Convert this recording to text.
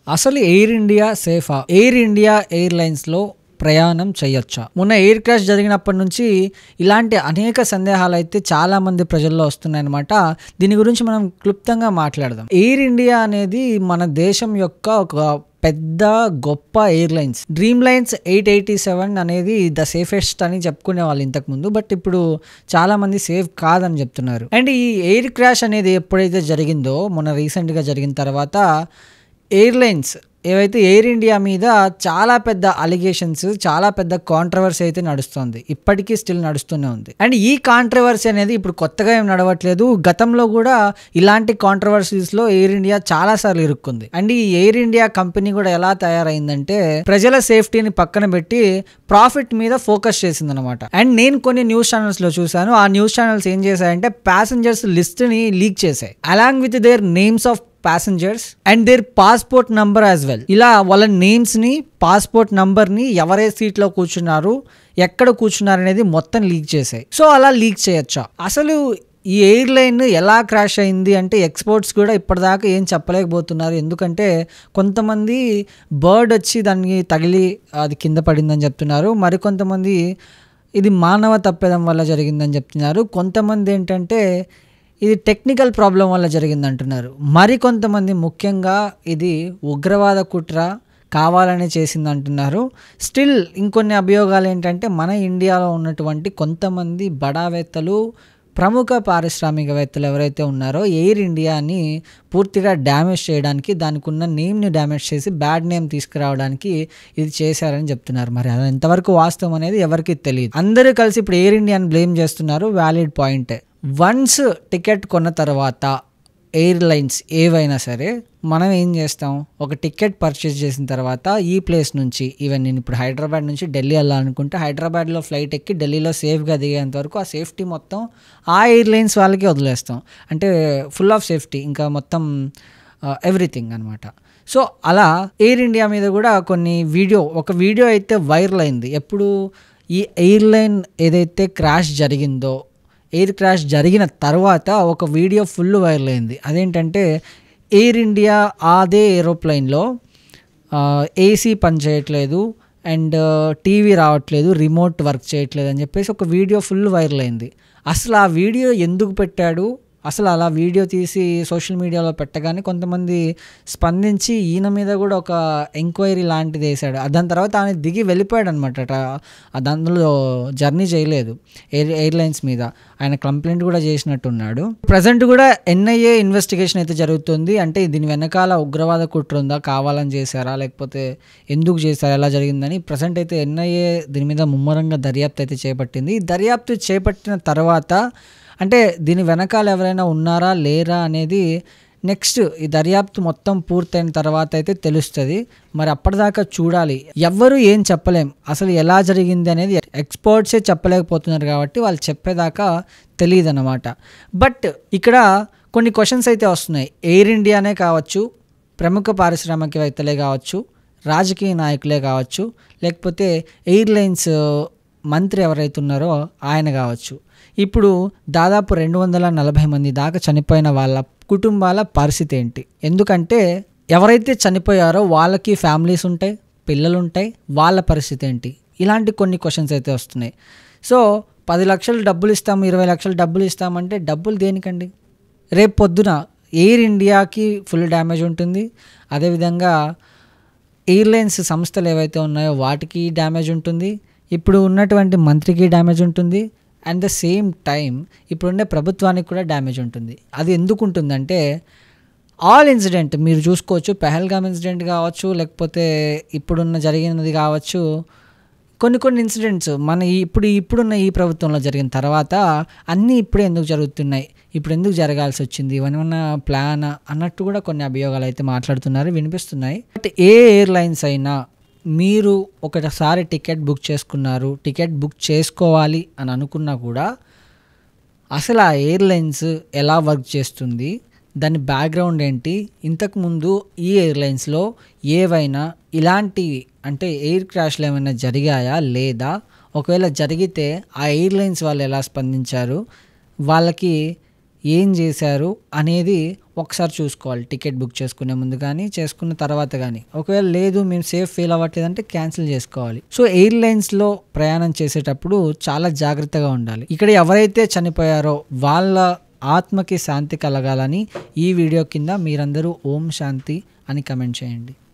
అసలు air India సేఫా? Air India ఎయిర్లైన్స్లో ప్రయాణం చేయొచ్చా? మొన్న ఎయిర్ క్రాష్ జరిగినప్పటి నుంచి ఇలాంటి అనేక సందేహాలు అయితే చాలామంది ప్రజల్లో వస్తున్నాయన్నమాట. దీని గురించి మనం క్లుప్తంగా మాట్లాడదాం. ఎయిర్ ఇండియా అనేది మన దేశం యొక్క ఒక పెద్ద గొప్ప ఎయిర్లైన్స్. డ్రీమ్ లైన్స్ 887 అనేది ద సేఫెస్ట్ అని చెప్పుకునే వాళ్ళు ఇంతకుముందు. బట్ ఇప్పుడు చాలామంది సేఫ్ కాదని చెప్తున్నారు. అండ్ ఈ ఎయిర్ క్రాష్ అనేది ఎప్పుడైతే జరిగిందో, మొన్న రీసెంట్గా జరిగిన తర్వాత ఎయిర్లైన్స్ ఏవైతే ఎయిర్ ఇండియా మీద చాలా పెద్ద అలిగేషన్స్, చాలా పెద్ద కాంట్రవర్సీ అయితే నడుస్తుంది. ఇప్పటికీ స్టిల్ నడుస్తూనే ఉంది. అండ్ ఈ కాంట్రవర్సీ అనేది ఇప్పుడు కొత్తగా ఏం నడవట్లేదు. గతంలో కూడా ఇలాంటి కాంట్రవర్సీస్లో ఎయిర్ ఇండియా చాలాసార్లు ఇరుక్కుంది. అండ్ ఈ ఎయిర్ ఇండియా కంపెనీ కూడా ఎలా తయారైందంటే ప్రజల సేఫ్టీని పక్కన పెట్టి ప్రాఫిట్ మీద ఫోకస్ చేసింది అనమాట. అండ్ నేను కొన్ని న్యూస్ ఛానల్స్లో చూశాను. ఆ న్యూస్ ఛానల్స్ ఏం చేశాయంటే ప్యాసింజర్స్ లిస్ట్ని లీక్ చేశాయి, along with their names of passengers and their passport number as well. ఇలా వాళ్ళ నేమ్స్ని, పాస్పోర్ట్ నంబర్ని, ఎవరే సీట్లో కూర్చున్నారు, ఎక్కడ కూర్చున్నారు అనేది మొత్తం లీక్ చేశాయి. సో అలా లీక్ చేయొచ్చా? అసలు ఈ ఎయిర్లైన్ ఎలా క్రాష్ అయింది అంటే ఎక్స్పర్ట్స్ కూడా ఇప్పటిదాకా ఏం చెప్పలేకపోతున్నారు. ఎందుకంటే కొంతమంది బర్డ్ వచ్చి దానికి తగిలి అది కింద పడిందని చెప్తున్నారు. మరికొంతమంది ఇది మానవ తప్పిదం వల్ల జరిగిందని చెప్తున్నారు. కొంతమంది ఏంటంటే ఇది టెక్నికల్ ప్రాబ్లం వల్ల జరిగింది అంటున్నారు. మరికొంతమంది ముఖ్యంగా ఇది ఉగ్రవాద కుట్ర కావాలని చేసింది అంటున్నారు. స్టిల్ ఇంకొన్ని అభియోగాలు ఏంటంటే మన ఇండియాలో ఉన్నటువంటి కొంతమంది బడావేత్తలు, ప్రముఖ పారిశ్రామికవేత్తలు ఎవరైతే ఉన్నారో ఎయిర్ ఇండియాని పూర్తిగా డ్యామేజ్ చేయడానికి, దానికి ఉన్న నేమ్ని డ్యామేజ్ చేసి బ్యాడ్ నేమ్ తీసుకురావడానికి ఇది చేశారని చెప్తున్నారు. మరి అది ఎంతవరకు వాస్తవం అనేది ఎవరికి తెలియదు. అందరూ కలిసి ఇప్పుడు ఎయిర్ ఇండియాని బ్లేమ్ చేస్తున్నారు. వ్యాలిడ్ పాయింటే. వన్స్ టికెట్ కొన్న తర్వాత ఎయిర్లైన్స్ ఏవైనా సరే మనం ఏం చేస్తాం, ఒక టికెట్ పర్చేస్ చేసిన తర్వాత ఈ ప్లేస్ నుంచి, ఈవెన్ నేను ఇప్పుడు హైదరాబాద్ నుంచి ఢిల్లీ వెళ్ళాలనుకుంటే హైదరాబాద్లో ఫ్లైట్ ఎక్కి ఢిల్లీలో సేఫ్గా దిగేంత వరకు ఆ సేఫ్టీ మొత్తం ఆ ఎయిర్లైన్స్ వాళ్ళకి వదిలేస్తాం. అంటే ఫుల్ ఆఫ్ సేఫ్టీ, ఇంకా మొత్తం ఎవ్రీథింగ్ అనమాట. సో అలా ఎయిర్ ఇండియా మీద కూడా ఒక వీడియో అయితే వైరల్ అయింది. ఎప్పుడు ఈ ఎయిర్లైన్ ఏదైతే క్రాష్ జరిగిందో, ఎయిర్ క్రాష్ జరిగిన తర్వాత ఒక వీడియో ఫుల్ వైరల్ అయింది. అదేంటంటే ఎయిర్ ఇండియా అదే ఏరోప్లైన్లో ఏసీ పనిచేయట్లేదు అండ్ టీవీ రావట్లేదు, రిమోట్ వర్క్ చేయట్లేదు అని చెప్పేసి ఒక వీడియో ఫుల్ వైరల్ అయింది. అసలు ఆ వీడియో ఎందుకు పెట్టాడు, అసలు అలా వీడియో తీసి సోషల్ మీడియాలో పెట్టగానే కొంతమంది స్పందించి ఈయన మీద కూడా ఒక ఎంక్వైరీ లాంటిది వేశాడు. దాని తర్వాత ఆయన దిగి వెళ్ళిపోయాడు అనమాట. అందులో జర్నీ చేయలేదు ఎయిర్లైన్స్ మీద. ఆయన కంప్లైంట్ కూడా చేసినట్టున్నాడు. ప్రజెంట్ కూడా ఎన్ఐఏ ఇన్వెస్టిగేషన్ అయితే జరుగుతుంది. అంటే దీని వెనకాల ఉగ్రవాద కుట్ర ఉందా, కావాలని చేశారా, లేకపోతే ఎందుకు చేశారా, ఎలా జరిగిందని ప్రజెంట్ అయితే ఎన్ఐఏ దీని మీద ముమ్మరంగా దర్యాప్తు అయితే చేపట్టింది. దర్యాప్తు చేపట్టిన తర్వాత అంటే దీని వెనకాల ఎవరైనా ఉన్నారా లేరా అనేది నెక్స్ట్ ఈ దర్యాప్తు మొత్తం పూర్తయిన తర్వాత అయితే తెలుస్తుంది. మరి అప్పటిదాకా చూడాలి. ఎవ్వరూ ఏం చెప్పలేం, అసలు ఎలా జరిగింది అనేది ఎక్స్పర్ట్సే చెప్పలేకపోతున్నారు కాబట్టి వాళ్ళు చెప్పేదాకా తెలియదు అన్నమాట. బట్ ఇక్కడ కొన్ని క్వశ్చన్స్ అయితే వస్తున్నాయి. ఎయిర్ ఇండియానే కావచ్చు, ప్రముఖ పారిశ్రామికవేత్తలే కావచ్చు, రాజకీయ నాయకులే కావచ్చు, లేకపోతే ఎయిర్లైన్స్ మంత్రి ఎవరైతే ఉన్నారో ఆయన కావచ్చు. ఇప్పుడు దాదాపు 240 మంది దాకా చనిపోయిన వాళ్ళ కుటుంబాల పరిస్థితి ఏంటి? ఎందుకంటే ఎవరైతే చనిపోయారో వాళ్ళకి ఫ్యామిలీస్ ఉంటాయి, పిల్లలు ఉంటాయి, వాళ్ళ పరిస్థితి ఏంటి? ఇలాంటి కొన్ని క్వశ్చన్స్ అయితే వస్తున్నాయి. సో 10 లక్షలు డబ్బులు ఇస్తాము, 20 లక్షలు డబ్బులు ఇస్తామంటే డబ్బులు దేనికండి? రేపు పొద్దున ఎయిర్ ఇండియాకి ఫుల్ డ్యామేజ్ ఉంటుంది. అదేవిధంగా ఎయిర్లైన్స్ సంస్థలు ఏవైతే ఉన్నాయో వాటికి డ్యామేజ్ ఉంటుంది. ఇప్పుడు ఉన్నటువంటి మంత్రికి డ్యామేజ్ ఉంటుంది. అండ్ ద సేమ్ టైం ఇప్పుడుండే ప్రభుత్వానికి కూడా డ్యామేజ్ ఉంటుంది. అది ఎందుకు ఉంటుందంటే ఆల్ ఇన్సిడెంట్ మీరు చూసుకోవచ్చు, పెహల్గామ్ ఇన్సిడెంట్ కావచ్చు, లేకపోతే జరిగినది కావచ్చు, కొన్ని ఇన్సిడెంట్స్ మన ఇప్పుడున్న ఈ ప్రభుత్వంలో జరిగిన తర్వాత అన్నీ ఇప్పుడే ఎందుకు జరుగుతున్నాయి, ఇప్పుడు ఎందుకు జరగాల్సి వచ్చింది, ఇవన్నీ ప్లాన్ అన్నట్టు కూడా కొన్ని అభియోగాలు అయితే మాట్లాడుతున్నారు, వినిపిస్తున్నాయి. బట్ ఏ ఎయిర్లైన్స్ అయినా మీరు ఒకసారి టికెట్ బుక్ చేసుకున్నారు, టికెట్ బుక్ చేసుకోవాలి అని అనుకున్నా కూడా అసలు ఆ ఎయిర్లైన్స్ ఎలా వర్క్ చేస్తుంది, దాని బ్యాక్గ్రౌండ్ ఏంటి, ఇంతకుముందు ఈ ఎయిర్లైన్స్లో ఏవైనా ఇలాంటి అంటే ఎయిర్ క్రాష్లు ఏమైనా జరిగాయా లేదా, ఒకవేళ జరిగితే ఆ ఎయిర్లైన్స్ వాళ్ళు ఎలా స్పందించారు, వాళ్ళకి ఏం చేశారు అనేది ఒకసారి చూసుకోవాలి. టికెట్ బుక్ చేసుకునే ముందు కానీ, చేసుకున్న తర్వాత కానీ. ఒకవేళ లేదు మేము సేఫ్ ఫీల్ అవ్వట్లేదు అంటే క్యాన్సిల్ చేసుకోవాలి. సో ఎయిర్లైన్స్లో ప్రయాణం చేసేటప్పుడు చాలా జాగ్రత్తగా ఉండాలి. ఇక్కడ ఎవరైతే చనిపోయారో వాళ్ళ ఆత్మకి శాంతి కలగాలని ఈ వీడియో కింద మీరందరూ ఓం శాంతి అని కమెంట్ చేయండి.